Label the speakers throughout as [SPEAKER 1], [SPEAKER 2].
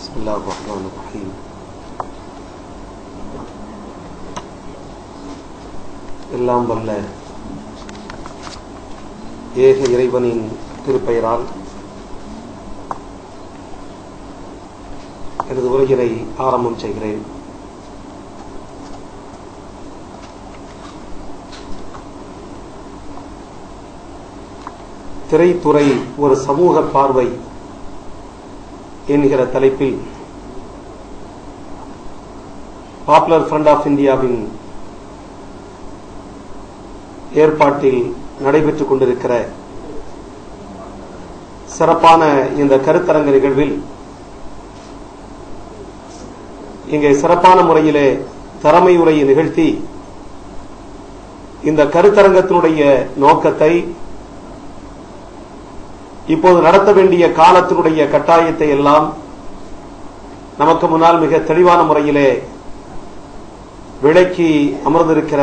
[SPEAKER 1] بسم الله الرحمن الرحيم எல்லாம் வல்ல ஏக இறைவனின் திருப்பெயரால் எனது உரையினை ஆரம்பம் செய்கிறேன். திரைத்துறை ஒரு சமூக பார்வை என்கிற தலைப்பில் பாப்புலர் ஃப்ரண்ட் ஆஃப் இந்தியாவின் ஏற்பாட்டில் நடைபெற்றுக் கொண்டிருக்கிற சிறப்பான இந்த கருத்தரங்க நிகழ்வில் இங்கே சிறப்பான முறையிலே தலைமை உரையை நிகழ்த்தி இந்த கருத்தரங்கத்தினுடைய நோக்கத்தை, இப்போது நடத்த வேண்டிய காலத்தினுடைய கட்டாயத்தை எல்லாம் நமக்கு முன்னால் மிக தெளிவான முறையிலே விளக்கி அமர்ந்திருக்கிற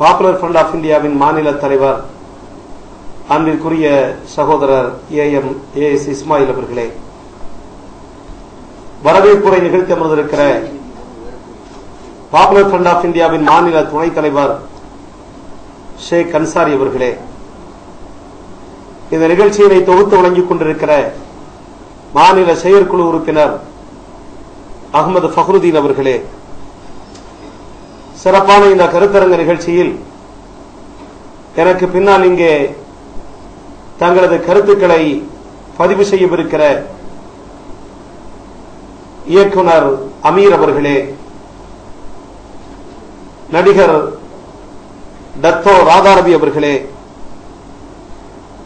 [SPEAKER 1] பாப்புலர் ஃப்ரண்ட் ஆஃப் இந்தியாவின் மாநில தலைவர் அன்பிற்குரிய சகோதரர் ஏஎஸ் இஸ்மாயில் அவர்களே, வரவேற்புரை நிகழ்த்தி அமர்ந்திருக்கிற பாப்புலர் ஃப்ரண்ட் ஆஃப் இந்தியாவின் மாநில துணைத் தலைவர் ஷேக் அன்சாரி அவர்களே, இந்த நிகழ்ச்சியினை தொகுத்து வழங்கிக் கொண்டிருக்கிற மாநில செயற்குழு உறுப்பினர் அகமது ஃபஹ்ருதீன் அவர்களே, சிறப்பான இந்த கருத்தரங்க நிகழ்ச்சியில் எனக்கு பின்னால் இங்கே தங்களது கருத்துக்களை பதிவு செய்யவிருக்கிற இயக்குனர் அமீர் அவர்களே, நடிகர் டத்தோ ராதாரவி அவர்களே,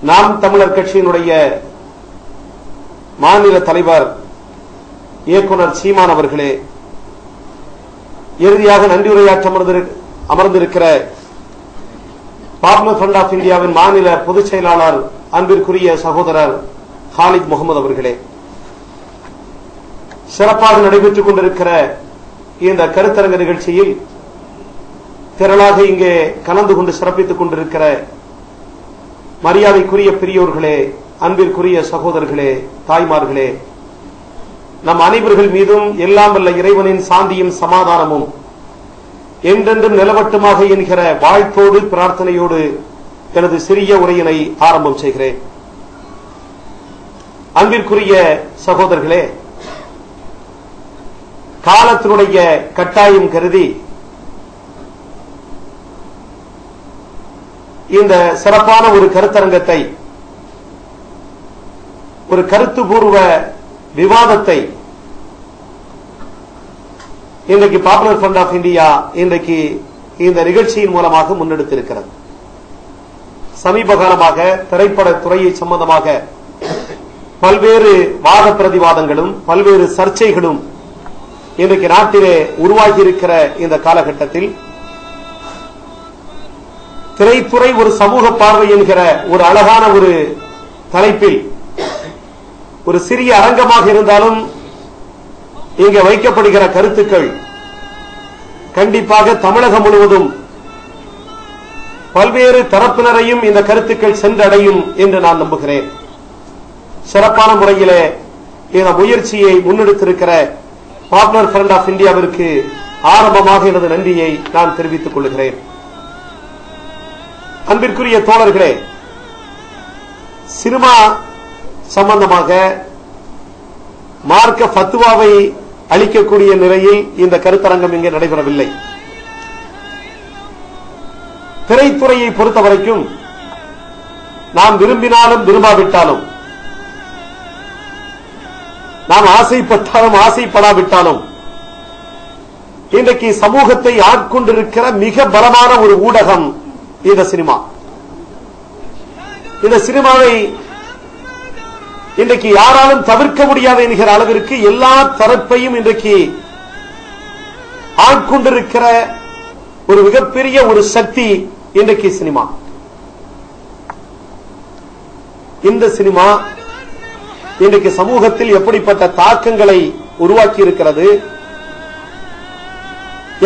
[SPEAKER 1] நாம் தமிழர் கட்சியினுடைய மாநில தலைவர் இயக்குனர் சீமான் அவர்களே, இறுதியாக நன்றியுரையாற்ற அமர்ந்திருக்கிற பாப்புலர் ஃப்ரண்ட் ஆஃப் இந்தியாவின் மாநில பொதுச் செயலாளர் அன்பிற்குரிய சகோதரர் ஹாலித் முகமது அவர்களே, சிறப்பாக நடைபெற்றுக் கொண்டிருக்கிற இந்த கருத்தரங்க நிகழ்ச்சியில் திரளாக இங்கே கலந்து கொண்டு சிறப்பித்துக் கொண்டிருக்கிற மரியாதைக்குரிய பெரியோர்களே, அன்பிற்குரிய சகோதரர்களே, தாய்மார்களே, நம் அனைவர்கள் மீதும் எல்லாம் வல்ல இறைவனின் சாந்தியும் சமாதானமும் என்றென்றும் நிலவட்டுமாக என்கிற வாழ்த்தோடு பிரார்த்தனையோடு எனது சிறிய உரையினை ஆரம்பம் செய்கிறேன். அன்பிற்குரிய சகோதரர்களே, காலத்தினுடைய கட்டாயம் கருதி இந்த சிறப்பான ஒரு கருத்தரங்கத்தை, ஒரு கருத்துப்பூர்வ விவாதத்தை இன்றைக்கு பாப்புலர் ஃப்ரண்ட் ஆஃப் இந்தியா இன்றைக்கு இந்த நிகழ்ச்சியின் மூலமாக முன்னெடுத்திருக்கிறது. சமீப காலமாக திரைப்பட துறையை சம்பந்தமாக பல்வேறு வாத பிரதிவாதங்களும் பல்வேறு சர்ச்சைகளும் இன்றைக்கு நாட்டிலே உருவாகி இருக்கிற இந்த காலகட்டத்தில் திரைத்துறை ஒரு சமூக பார்வை என்கிற ஒரு அழகான ஒரு தலைப்பில் ஒரு சிறிய அரங்கமாக இருந்தாலும் இங்கே வைக்கப்படுகிற கருத்துக்கள் கண்டிப்பாக தமிழகம் முழுவதும் பல்வேறு தரப்பினரையும் இந்த கருத்துக்கள் சென்றடையும் என்று நான் நம்புகிறேன். சிறப்பான முறையிலே இந்த முயற்சியை முன்னெடுத்திருக்கிற பாப்புலர் ஃப்ரண்ட் ஆஃப் இந்தியாவிற்கு ஆரம்பமாக எனது நன்றியை நான் தெரிவித்துக் கொள்கிறேன். அன்பிற்குரிய தோழர்களே, சினிமா சம்பந்தமாக மார்க்க ஃபத்வாவை அளிக்கக்கூடிய நிலையில் இந்த கருத்தரங்கம் இங்கே நடைபெறவில்லை. திரைத்துறையை பொறுத்தவரைக்கும் நாம் விரும்பினாலும் விரும்பாவிட்டாலும், நாம் ஆசைப்பட்டாலும் ஆசைப்படாவிட்டாலும், இன்றைக்கு சமூகத்தை ஆட்கொண்டிருக்கிற மிக பலமான ஒரு ஊடகம் இந்த சினிமா. இந்த சினிமாவை இன்றைக்கு யாராலும் தவிர்க்க முடியாது என்கிற அளவிற்கு எல்லா தரப்பையும் இன்றைக்கு ஆட்கொண்டிருக்கிற ஒரு மிகப்பெரிய ஒரு சக்தி இன்றைக்கு சினிமா. இந்த சினிமா இன்றைக்கு சமூகத்தில் எப்படிப்பட்ட தாக்கங்களை உருவாக்கி இருக்கிறது,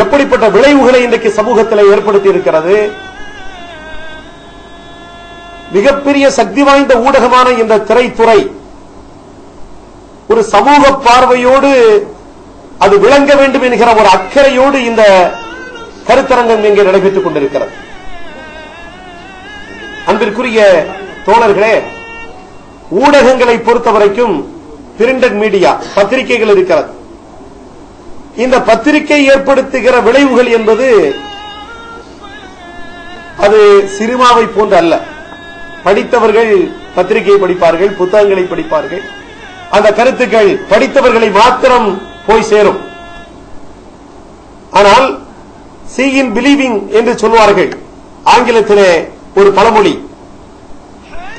[SPEAKER 1] எப்படிப்பட்ட விளைவுகளை இன்றைக்கு சமூகத்தில் ஏற்படுத்தி இருக்கிறது, மிகப்பெரிய சக்தி வாய்ந்த ஊடகமான இந்த திரைத்துறை ஒரு சமூக பார்வையோடு அது விளங்க வேண்டும் என்கிற ஒரு அக்கறையோடு இந்த கருத்தரங்கம் இங்கே நடைபெற்றுக் கொண்டிருக்கிறது. அன்பிற்குரிய தோழர்களே, ஊடகங்களை பொறுத்தவரைக்கும் பிரிண்டட் மீடியா, பத்திரிகைகள் இருக்கிறது. இந்த பத்திரிகை ஏற்படுத்துகிற விளைவுகள் என்பது அது சினிமாவை போன்று அல்ல. படித்தவர்கள் பத்திரிகையை படிப்பார்கள், புத்தகங்களை படிப்பார்கள். அந்த கருத்துக்கள் படித்தவர்களை மாத்திரம் போய் சேரும். ஆனால் சீயிங் பிலீவிங் என்று சொல்வார்கள் ஆங்கிலத்திலே ஒரு பழமொழி.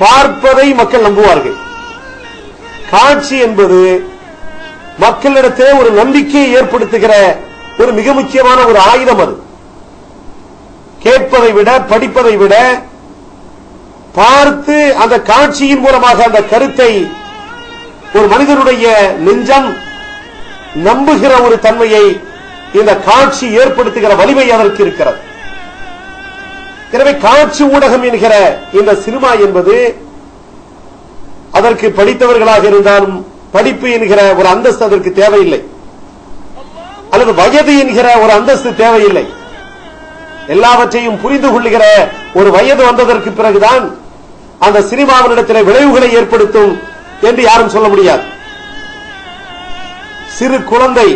[SPEAKER 1] பார்ப்பதை மக்கள் நம்புவார்கள். காட்சி என்பது மக்களிடத்திலே ஒரு நம்பிக்கையை ஏற்படுத்துகிற ஒரு மிக முக்கியமான ஒரு ஆயுதம். அது கேட்பதை விட, படிப்பதை விட பார்த்து அந்த காட்சியின் மூலமாக அந்த கருத்தை ஒரு மனிதனுடைய நெஞ்சம் நம்புகிற ஒரு தன்மையை இந்த காட்சி ஏற்படுத்துகிற வலிமை அதற்கு இருக்கிறது. எனவே காட்சி ஊடகம் என்கிற இந்த சினிமா என்பது அதற்கு படித்தவர்களாக இருந்தாலும் படிப்பு என்கிற ஒரு அந்தஸ்து அதற்கு தேவையில்லை, அல்லது வயது என்கிற ஒரு அந்தஸ்து தேவையில்லை. எல்லாவற்றையும் புரிந்து கொள்ளுகிற ஒரு வயது வந்ததற்கு பிறகுதான் அந்த சினிமாவினிடத்தில் விளைவுகளை ஏற்படுத்தும் என்று யாரும் சொல்ல முடியாது. சிறு குழந்தை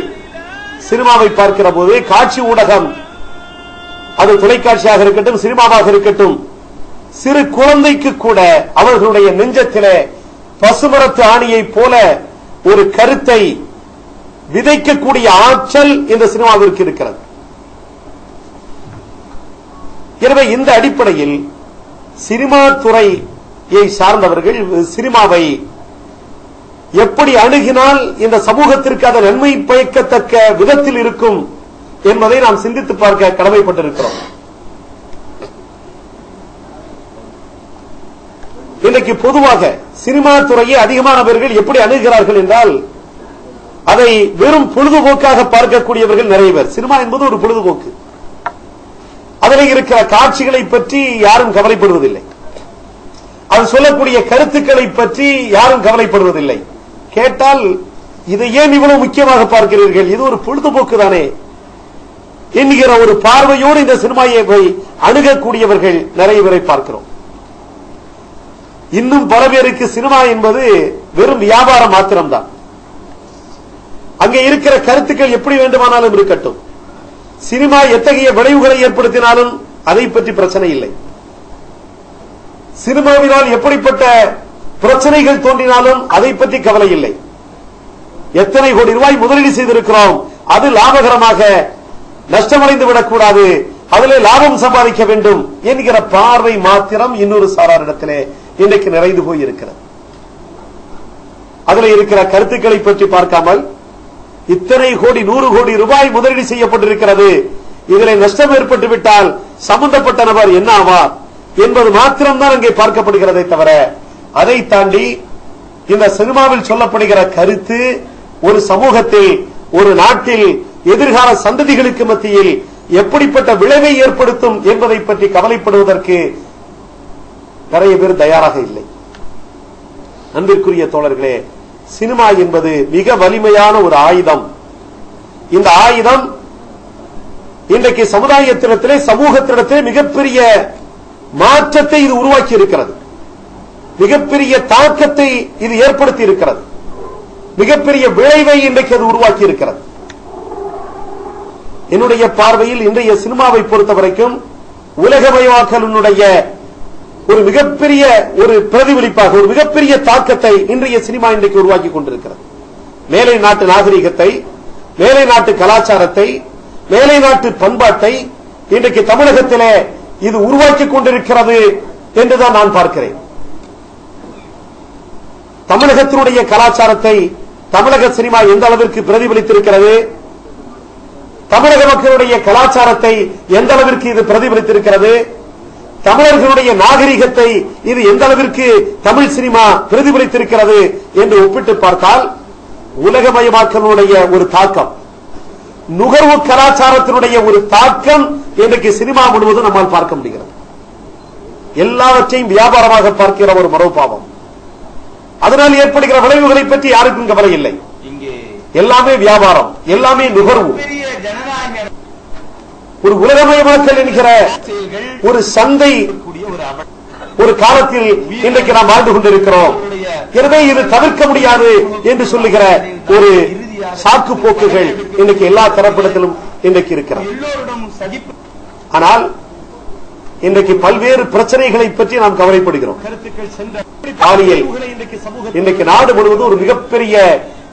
[SPEAKER 1] சினிமாவை பார்க்கிற போது காட்சி ஊடகம், அது தொலைக்காட்சியாக இருக்கட்டும் சினிமாவாக இருக்கட்டும், சிறு குழந்தைக்கு கூட அவர்களுடைய நெஞ்சத்திலே பசுமரத்து ஆணியை போல ஒரு கருத்தை விதைக்கக்கூடிய ஆற்றல் இந்த சினிமாவிற்கு இருக்கிறது. எனவே இந்த அடிப்படையில் சினிமா துறையை சார்ந்தவர்கள் சினிமாவை எப்படி அணுகினால் இந்த சமூகத்திற்கு அதன் நன்மை பயக்கத்தக்க விதத்தில் இருக்கும் என்பதை நாம் சிந்தித்து பார்க்க கடமைப்பட்டிருக்கிறோம். இன்றைக்கு பொதுவாக சினிமா துறையை அதிகமானவர்கள் எப்படி அணுகிறார்கள் என்றால், அதை வெறும் பொழுதுபோக்காக பார்க்கக்கூடியவர்கள் நிறைய பேர். சினிமா என்பது ஒரு பொழுதுபோக்கு. அதில் இருக்கிற காட்சிகளை பற்றி யாரும் கவலைப்படுவதில்லை, அது சொல்லக்கூடிய கருத்துக்களை பற்றி யாரும் கவலைப்படுவதில்லை. கேட்டால் இதை ஏன் இவ்வளவு முக்கியமாக பார்க்கிறீர்கள், இது ஒரு பொழுதுபோக்கு தானே என்கிற ஒரு பார்வையோடு இந்த சினிமாவை அணுகக்கூடியவர்கள் நிறைய பேரை பார்க்கிறோம். இன்னும் பல பேருக்கு சினிமா என்பது வெறும் வியாபாரம் மாத்திரம்தான். அங்கே இருக்கிற கருத்துக்கள் எப்படி வேண்டுமானாலும் இருக்கட்டும், சினிமா எத்தகைய விளைவுகளை ஏற்படுத்தினாலும் அதை பற்றி பிரச்சனை இல்லை. சினிமாவினால் எப்படிப்பட்ட பிரச்சனைகள் தோன்றினாலும் அதை பற்றி கவலை இல்லை. எத்தனை கோடி ரூபாய் முதலீடு செய்திருக்கிறோம், அது லாபகரமாக நஷ்டமடைந்து விடக்கூடாது, அதிலே லாபம் சம்பாதிக்க வேண்டும் என்கிற பார்வை மாத்திரம் இன்னொரு சாராரிடத்திலே இன்றைக்கு நிறைந்து போய் இருக்கிறது. அதில் இருக்கிற கருத்துக்களை பற்றி பார்க்காமல் இத்தனை கோடி 100 கோடி ரூபாய் முதலீடு செய்யப்பட்டிருக்கிறது, இதில் நஷ்டம் ஏற்பட்டு விட்டால் சம்பந்தப்பட்ட நபர் என்ன ஆவார் என்பது மாத்திரம்தான் அங்கே பார்க்கப்படுகிறதை தவிர, அதை தாண்டி இந்த சினிமாவில் சொல்லப்படுகிற கருத்து ஒரு சமூகத்தில், ஒரு நாட்டில் எதிர்கால சந்ததிகளுக்கு மத்தியில் எப்படிப்பட்ட விளைவை ஏற்படுத்தும் என்பதை பற்றி கவலைப்படுவதற்கு நிறைய பேர் தயாராக இல்லை. அன்பிற்குரிய தோழர்களே, சினிமா என்பது மிக வலிமையான ஒரு ஆயுதம். இந்த ஆயுதம் இன்றைக்கு சமுதாயத்திடத்திலே, சமூகத்திடத்திலே மிகப்பெரிய மாற்றத்தை இது உருவாக்கி இருக்கிறது, மிகப்பெரிய தாக்கத்தை இது ஏற்படுத்தி இருக்கிறது, மிகப்பெரிய விளைவை இன்றைக்கு அது உருவாக்கி இருக்கிறது. என்னுடைய பார்வையில் இன்றைய சினிமாவை பொறுத்தவரைக்கும் உலகமயமாக்கலினுடைய ஒரு மிகப்பெரிய ஒரு பிரதிபலிப்பாக, ஒரு மிகப்பெரிய தாக்கத்தை இன்றைய சினிமா இன்றைக்கு உருவாக்கி கொண்டிருக்கிறது. மேலை நாட்டு நாகரிகத்தை, மேலை நாட்டு கலாச்சாரத்தை, மேலை நாட்டு பண்பாட்டை இன்றைக்கு தமிழகத்திலே இது உருவாக்கி கொண்டிருக்கிறது என்றுதான் நான் பார்க்கிறேன். தமிழகத்தினுடைய கலாச்சாரத்தை தமிழக சினிமா எந்த அளவிற்கு பிரதிபலித்திருக்கிறது, தமிழக மக்களுடைய கலாச்சாரத்தை எந்த அளவிற்கு இது பிரதிபலித்திருக்கிறது, தமிழர்களுடைய நாகரிகத்தை இது எந்த அளவிற்கு தமிழ் சினிமா பிரதிபலித்திருக்கிறது என்று ஒப்பிட்டு பார்த்தால், உலகமயமாக்கலுடைய ஒரு தாக்கம், நுகர்வு கலாச்சாரத்தினுடைய ஒரு தாக்கம் இன்றைக்கு சினிமா முழுவதும் நம்மால் பார்க்க முடிகிறது. எல்லாவற்றையும் வியாபாரமாக பார்க்கிற ஒரு மனோபாவம், அதனால் ஏற்படுகிற விளைவுகளை பற்றி யாருக்கும் கவலை இல்லை. எல்லாமே வியாபாரம், எல்லாமே நுகர்வு. ஒரு உலகமயமாக்கல் என்கிற ஒரு சந்தை ஒரு காலத்தில் இன்றைக்கு நாம் வாழ்ந்து கொண்டிருக்கிறோம். எனவே இது தவிர்க்க முடியாது என்று சொல்லுகிற ஒரு சாக்கு போக்குகள் இன்றைக்கு எல்லா தரப்பிடத்திலும் இன்றைக்கு இருக்கிறது. ஆனால் இன்றைக்கு பல்வேறு பிரச்சனைகளை பற்றி நாம் கவலைப்படுகிறோம். பாலியல் இன்றைக்கு நாடு முழுவதும் ஒரு மிகப்பெரிய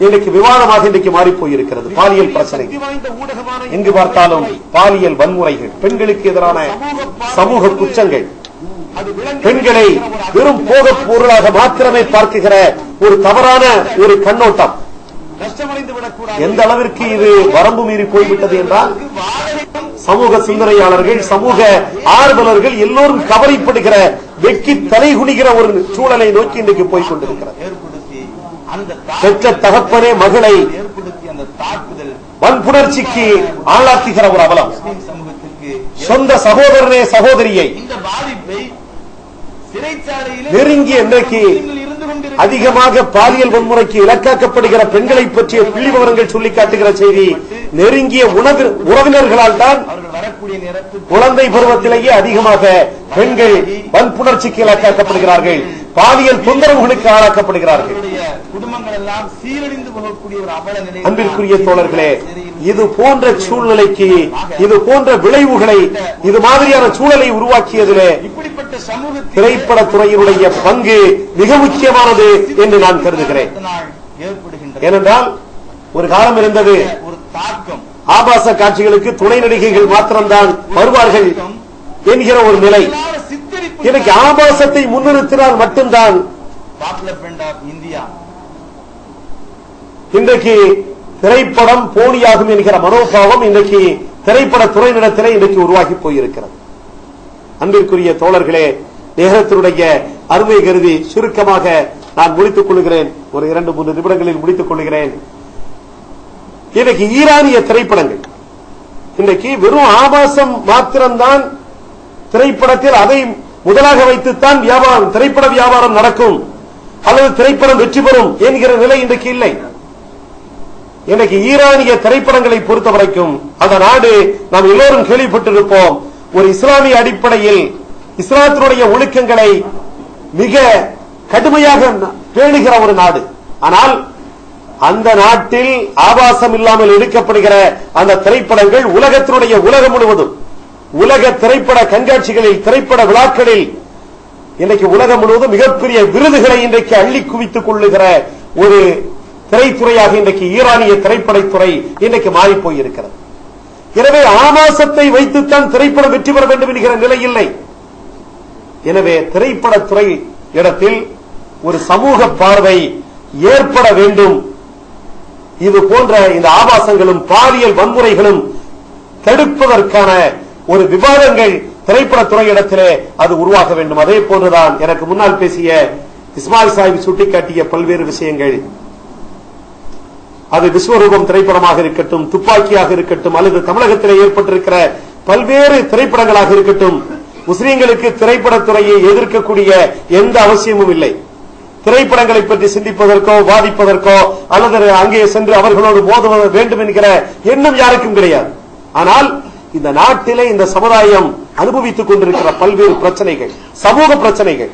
[SPEAKER 1] இன்றைக்கு விவாதமாக இன்றைக்கு மாறி போயிருக்கிறது. பாலியல் பிரச்சனை எங்கு பார்த்தாலும் பாலியல் வன்முறைகள், பெண்களுக்கு எதிரான சமூக குற்றங்கள், பெண்களை வெறும் போகப் பொருளாக மாத்திரமே பார்க்குகிற ஒரு தவறான ஒரு கண்ணோட்டம் எந்த அளவிற்கு இது வரம்பு மீறி போய்விட்டது என்றால் சமூக சிந்தனையாளர்கள், சமூக ஆர்வலர்கள் எல்லோரும் கவலைப்படுகிற, வெக்கி தலைகுனிகிற ஒரு சூழலை நோக்கி இன்றைக்கு போய்க் கொண்டிருக்கிறது. பெற்ற தகப்பனே மகளை வன்புணர்ச்சிக்கு ஆளாக்குகிற ஒரு அவலம், சொந்த சகோதரனே சகோதரியை நெருங்கி இன்றைக்கு அதிகமாக பாலியல் வன்முறைக்கு இலக்காக்கப்படுகிற பெண்களை பற்றிய புள்ளி விவரங்கள் சொல்லி காட்டுகிற செய்தி, நெருங்கிய உறவினர்களால் தான் குழந்தை பருவத்திலேயே அதிகமாக பெண்கள் வன்புணர்ச்சிக்கு இலக்காக்கப்படுகிறார்கள், பாலியல் தொந்தரவுகளுக்கு ஆளாக்கப்படுகிறார்கள். குடும்பங்கள் எல்லாம் சீரழிந்து போகக்கூடிய ஒரு அவல நிலை. அன்பிற்குரிய தோழர்களே, இது போன்ற சூழ்நிலைக்கு, இது போன்ற விளைவுகளை, இது மாதிரியான சூழலை உருவாக்கியதிலே இப்படிப்பட்ட சமூக திரைப்படத்துறையினுடைய பங்கு மிக முக்கியமானது என்று நான் கருதுகிறேன். ஏனென்றால் ஒரு காலம் இருந்தது, ஒரு தாக்கம், ஆபாச காட்சிகளுக்கு துணை நடிகைகள் மாத்திரம்தான் வருவார்கள் என்கிற ஒரு நிலை. எனக்கு ஆபாசத்தை முன்னிறுத்தினால் மட்டும்தான் இன்றைக்கு திரைப்படம் போலியாகும் என்கிற மனோபாவம் இன்றைக்கு திரைப்பட துறையினிடத்திலே இன்றைக்கு உருவாகி போயிருக்கிறது. அன்பிற்குரிய தோழர்களே, நேரத்தினுடைய அருமை கருதி சுருக்கமாக நான் முடித்துக் கொள்கிறேன். ஒரு 2-3 நிமிடங்களில் முடித்துக் கொள்கிறேன். இன்றைக்கு ஈரானிய திரைப்படங்கள் இன்றைக்கு வெறும் ஆபாசம் மாத்திரம்தான் திரைப்படத்தில், அதை முதலாக வைத்துத்தான் வியாபாரம், திரைப்பட வியாபாரம் நடக்கும் அல்லது திரைப்படம் வெற்றி பெறும் என்கிற நிலை இன்றைக்கு இல்லை. இன்றைக்கு ஈரானிய திரைப்படங்களை பொறுத்த வரைக்கும் அந்த நாடு நாம் எல்லோரும் கேள்விப்பட்டிருப்போம், ஒரு இஸ்லாமிய அடிப்படையில் இஸ்லாத்தினுடைய ஒழுக்கங்களை மிக கடுமையாக பேணுகிற ஒரு நாடு. ஆனால் அந்த நாட்டில் ஆபாசம் இல்லாமல் எடுக்கப்படுகிற அந்த திரைப்படங்கள் உலகம் முழுவதும் உலக திரைப்பட கண்காட்சிகளில், திரைப்பட விழாக்களில் இன்றைக்கு உலகம் முழுவதும் மிகப்பெரிய விருதுகளை இன்றைக்கு அள்ளி குவித்துக் கொள்ளுகிற ஒரு திரைத்துறையாக இன்றைக்கு ஈரானிய திரைப்படத்துறை இன்றைக்கு மாறி போயிருக்கிறது. எனவே ஆபாசத்தை வைத்துத்தான் திரைப்படம் வெற்றி பெற வேண்டும் என்கிற நிலை இல்லை. எனவே திரைப்படத்துறை இடத்தில் ஒரு சமூக பார்வை ஏற்பட வேண்டும். இது போன்ற இந்த ஆபாசங்களும் பாலியல் வன்முறைகளும் தடுப்பதற்கான ஒரு விவாதங்கள் திரைப்படத்துறை இடத்திலே அது உருவாக வேண்டும். அதே போன்றுதான் எனக்கு முன்னால் பேசிய இஸ்மாயில் சாஹிப் சுட்டிக்காட்டிய பல்வேறு விஷயங்கள், அது விஸ்வரூபம் திரைப்படமாக இருக்கட்டும், துப்பாக்கியாக இருக்கட்டும், அல்லது தமிழகத்திலே ஏற்பட்டிருக்கிற பல்வேறு திரைப்படங்களாக இருக்கட்டும், முஸ்லீம்களுக்கு திரைப்படத்துறையை எதிர்க்கக்கூடிய எந்த அவசியமும் இல்லை. திரைப்படங்களை பற்றி சிந்திப்பதற்கோ வாதிப்பதற்கோ அல்லது அங்கே சென்று அவர்களோடு மோத வேண்டும் என்கிற எண்ணம் யாருக்கும் கிடையாது. ஆனால் இந்த நாட்டிலே இந்த சமுதாயம் அனுபவித்துக் கொண்டிருக்கிற பல்வேறு பிரச்சனைகள், சமூக பிரச்சனைகள்,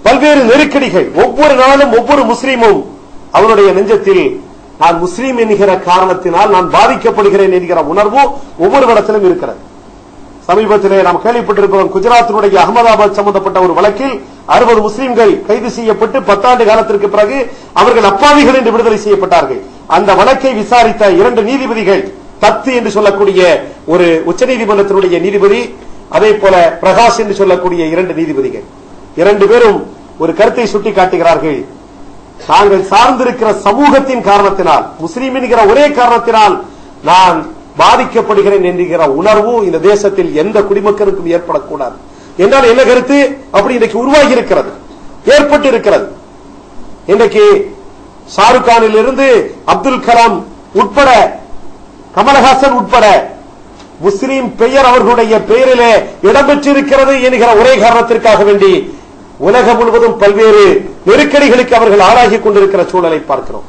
[SPEAKER 1] பல்வேறு நெருக்கடிகள், ஒவ்வொரு நாளும் ஒவ்வொரு முஸ்லீமும் அவருடைய நெஞ்சத்தில் நான் முஸ்லீம் என்கிற காரணத்தினால் நான் பாதிக்கப்படுகிறேன் என்கிற உணர்வு ஒவ்வொரு இடத்திலும் இருக்கிறது. சமீபத்திலே நாம் கேள்விப்பட்டிருக்கிறோம், குஜராத்தினுடைய அகமதாபாத் சம்பந்தப்பட்ட ஒரு வழக்கில் 60 முஸ்லீம்கள் கைது செய்யப்பட்டு 10 ஆண்டு காலத்திற்கு பிறகு அவர்கள் அப்பாவிகள் என்று விடுதலை செய்யப்பட்டார்கள். அந்த வழக்கை விசாரித்த 2 நீதிபதிகள், தத்து என்று சொல்லக்கூடிய ஒரு உச்சநீதிமன்றத்தினுடைய நீதிபதி, அதே போல பிரகாஷ் என்று சொல்லக்கூடிய 2 நீதிபதிகள், 2 பேரும் ஒரு கருத்தை சுட்டி காட்டுகிறார்கள். தாங்கள் சார்ந்திருக்கிற சமூகத்தின் காரணத்தினால், முஸ்லீம் என்கிற ஒரே காரணத்தினால் நான் பாதிக்கப்படுகிறேன் என்கிற உணர்வு இந்த தேசத்தில் எந்த குடிமக்களுக்கும் ஏற்படக்கூடாது என்றால் என்ன கருத்து அப்படி இன்றைக்கு உருவாகி இருக்கிறது, ஏற்பட்டு இருக்கிறது. இன்றைக்கு ஷாருக் கானில் இருந்து அப்துல் கலாம் உட்பட, கமலஹாசன் உட்பட முஸ்லீம் பெயர் அவர்களுடைய பெயரிலே இடம்பெற்றிருக்கிறது என்கிற ஒரே காரணத்திற்காக வேண்டி உலகம் முழுவதும் பல்வேறு நெருக்கடிகளுக்கு அவர்கள் ஆளாகி கொண்டிருக்கிற சூழலை பார்க்கிறோம்.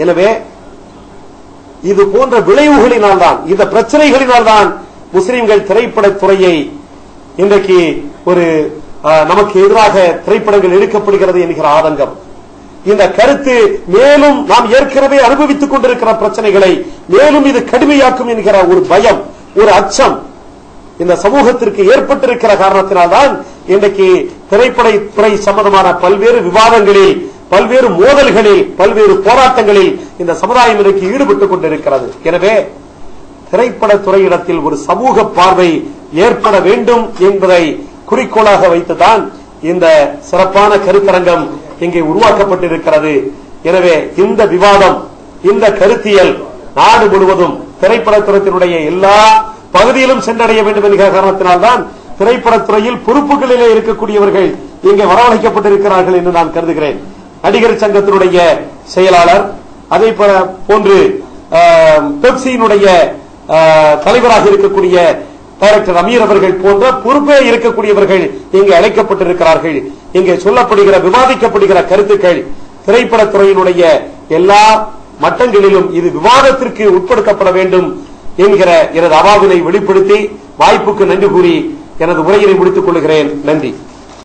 [SPEAKER 1] எனவே இது போன்ற விளைவுகளினால் தான், இந்த பிரச்சனைகளினால் தான் முஸ்லிம்கள் திரைப்படத்துறையை இன்றைக்கு ஒரு நமக்கு எதிராக திரைப்படங்கள் எடுக்கப்படுகிறது என்கிற ஆதங்கம், இந்த கருத்து மேலும் நாம் ஏற்கனவே அனுபவித்துக் கொண்டிருக்கிற பிரச்சனைகளை மேலும் இது கடுமையாக்கும் என்கிற ஒரு பயம், ஒரு அச்சம் இந்த சமூகத்திற்கு ஏற்பட்டிருக்கிற காரணத்தினால்தான் இன்றைக்கு திரைப்படத்துறை சம்பந்தமான பல்வேறு விவாதங்களில், பல்வேறு மோதல்களில், பல்வேறு போராட்டங்களில் இந்த சமுதாயம் இன்றைக்கு ஈடுபட்டுக் கொண்டிருக்கிறது. எனவே திரைப்படத்துறையிடத்தில் ஒரு சமூக பார்வை ஏற்பட வேண்டும் என்பதை குறிக்கோளாக வைத்துதான் இந்த சிறப்பான கருத்தரங்கம் இங்கே உருவாக்கப்பட்டிருக்கிறது. எனவே இந்த விவாதம், இந்த கருத்தியல் நாடு முழுவதும் திரைப்படத்துறையினுடைய எல்லா பகுதியிலும் சென்றடைய வேண்டும் என்கிற காரணத்தினால்தான் திரைப்படத்துறையில் பொறுப்புகளிலே இருக்கக்கூடியவர்கள் இங்கே வரவழைக்கப்பட்டிருக்கிறார்கள் என்று நான் கருதுகிறேன். நடிகர் சங்கத்தினுடைய செயலாளர், அதே போன்று பெப்சியினுடைய தலைவராக இருக்கக்கூடிய டைரக்டர் அமீர் அவர்கள் போன்ற பொறுப்பே இருக்கக்கூடியவர்கள் இங்கே அழைக்கப்பட்டிருக்கிறார்கள். இங்கே சொல்லப்படுகிற, விவாதிக்கப்படுகிற கருத்துக்கள் திரைப்படத்துறையினுடைய எல்லா மட்டங்களிலும் இது விவாதத்திற்கு உட்படுத்தப்பட வேண்டும் என்கிற எனது அவாவினை வெளிப்படுத்தி வாய்ப்புக்கு நன்றி கூறி எனது உரையினை முடித்துக் கொள்கிறேன். நன்றி.